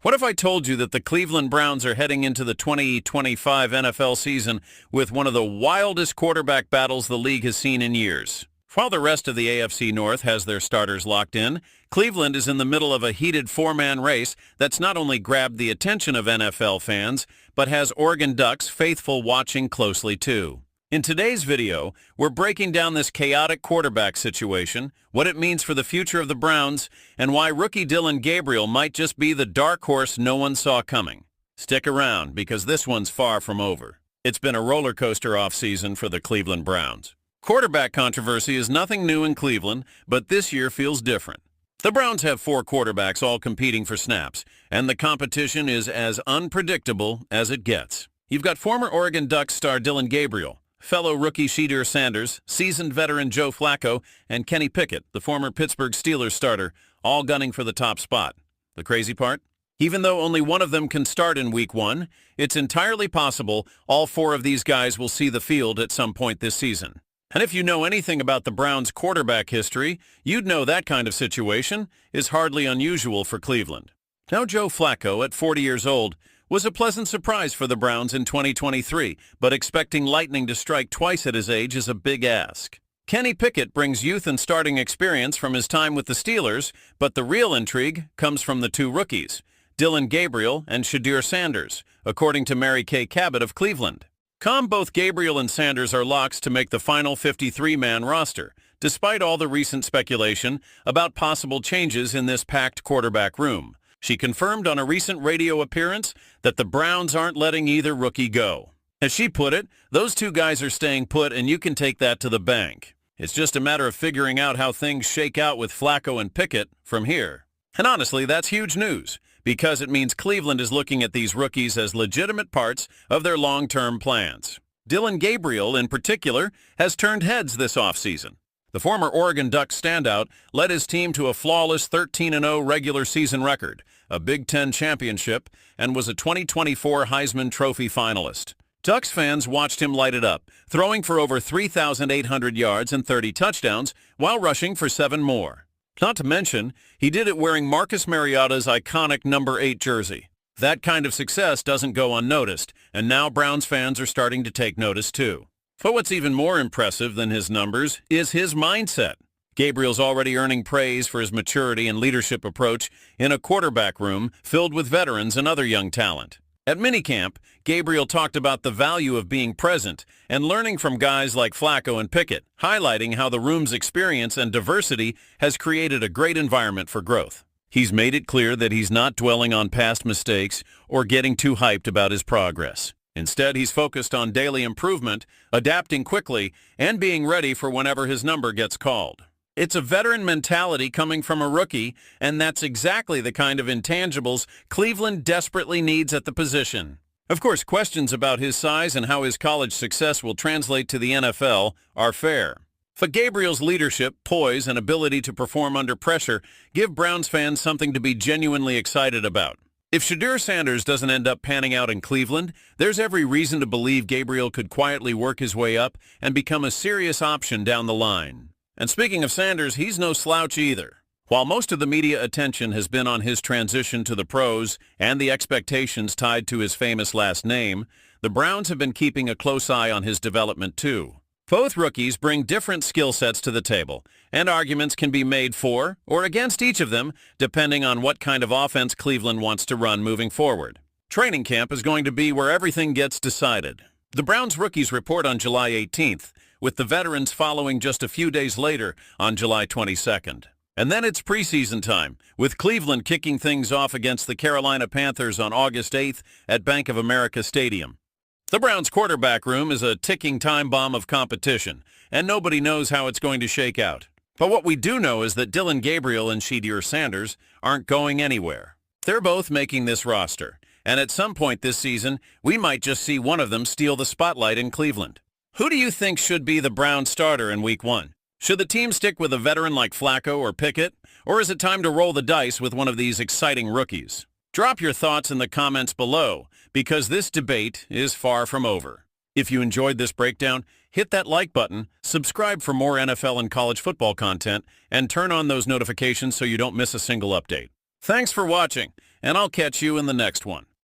What if I told you that the Cleveland Browns are heading into the 2025 NFL season with one of the wildest quarterback battles the league has seen in years? While the rest of the AFC North has their starters locked in, Cleveland is in the middle of a heated four-man race that's not only grabbed the attention of NFL fans, but has Oregon Ducks faithful watching closely too. In today's video, we're breaking down this chaotic quarterback situation, what it means for the future of the Browns, and why rookie Dillon Gabriel might just be the dark horse no one saw coming. Stick around, because this one's far from over. It's been a roller coaster offseason for the Cleveland Browns. Quarterback controversy is nothing new in Cleveland, but this year feels different. The Browns have 4 quarterbacks all competing for snaps, and the competition is as unpredictable as it gets. You've got former Oregon Ducks star Dillon Gabriel, fellow rookie Shedeur Sanders, seasoned veteran Joe Flacco, and Kenny Pickett, the former Pittsburgh Steelers starter, all gunning for the top spot. The crazy part? Even though only one of them can start in Week 1, it's entirely possible all 4 of these guys will see the field at some point this season. And if you know anything about the Browns' quarterback history, you'd know that kind of situation is hardly unusual for Cleveland. Now, Joe Flacco, at 40 years old, was a pleasant surprise for the Browns in 2023, but expecting lightning to strike twice at his age is a big ask. Kenny Pickett brings youth and starting experience from his time with the Steelers, but the real intrigue comes from the 2 rookies, Dillon Gabriel and Shedeur Sanders, according to Mary Kay Cabot of Cleveland. Both Gabriel and Sanders are locks to make the final 53-man roster, despite all the recent speculation about possible changes in this packed quarterback room. She confirmed on a recent radio appearance that the Browns aren't letting either rookie go. As she put it, those 2 guys are staying put and you can take that to the bank. It's just a matter of figuring out how things shake out with Flacco and Pickett from here. And honestly, that's huge news, because it means Cleveland is looking at these rookies as legitimate parts of their long-term plans. Dillon Gabriel, in particular, has turned heads this offseason. The former Oregon Ducks standout led his team to a flawless 13-0 regular season record, a Big Ten championship, and was a 2024 Heisman Trophy finalist. Ducks fans watched him light it up, throwing for over 3,800 yards and 30 touchdowns while rushing for 7 more. Not to mention, he did it wearing Marcus Mariota's iconic number 8 jersey. That kind of success doesn't go unnoticed, and now Browns fans are starting to take notice too. But what's even more impressive than his numbers is his mindset. Gabriel's already earning praise for his maturity and leadership approach in a quarterback room filled with veterans and other young talent. At minicamp, Gabriel talked about the value of being present and learning from guys like Flacco and Pickett, highlighting how the room's experience and diversity has created a great environment for growth. He's made it clear that he's not dwelling on past mistakes or getting too hyped about his progress. Instead, he's focused on daily improvement, adapting quickly, and being ready for whenever his number gets called. It's a veteran mentality coming from a rookie, and that's exactly the kind of intangibles Cleveland desperately needs at the position. Of course, questions about his size and how his college success will translate to the NFL are fair. But Gabriel's leadership, poise, and ability to perform under pressure give Browns fans something to be genuinely excited about. If Shedeur Sanders doesn't end up panning out in Cleveland, there's every reason to believe Gabriel could quietly work his way up and become a serious option down the line. And speaking of Sanders, he's no slouch either. While most of the media attention has been on his transition to the pros and the expectations tied to his famous last name, the Browns have been keeping a close eye on his development too. Both rookies bring different skill sets to the table, and arguments can be made for or against each of them, depending on what kind of offense Cleveland wants to run moving forward. Training camp is going to be where everything gets decided. The Browns rookies report on July 18th, with the veterans following just a few days later on July 22nd. And then it's preseason time, with Cleveland kicking things off against the Carolina Panthers on August 8th at Bank of America Stadium. The Browns' quarterback room is a ticking time bomb of competition, and nobody knows how it's going to shake out. But what we do know is that Dillon Gabriel and Shedeur Sanders aren't going anywhere. They're both making this roster, and at some point this season, we might just see one of them steal the spotlight in Cleveland. Who do you think should be the Browns starter in Week 1? Should the team stick with a veteran like Flacco or Pickett, or is it time to roll the dice with one of these exciting rookies? Drop your thoughts in the comments below, because this debate is far from over. If you enjoyed this breakdown, hit that like button, subscribe for more NFL and college football content, and turn on those notifications so you don't miss a single update. Thanks for watching, and I'll catch you in the next one.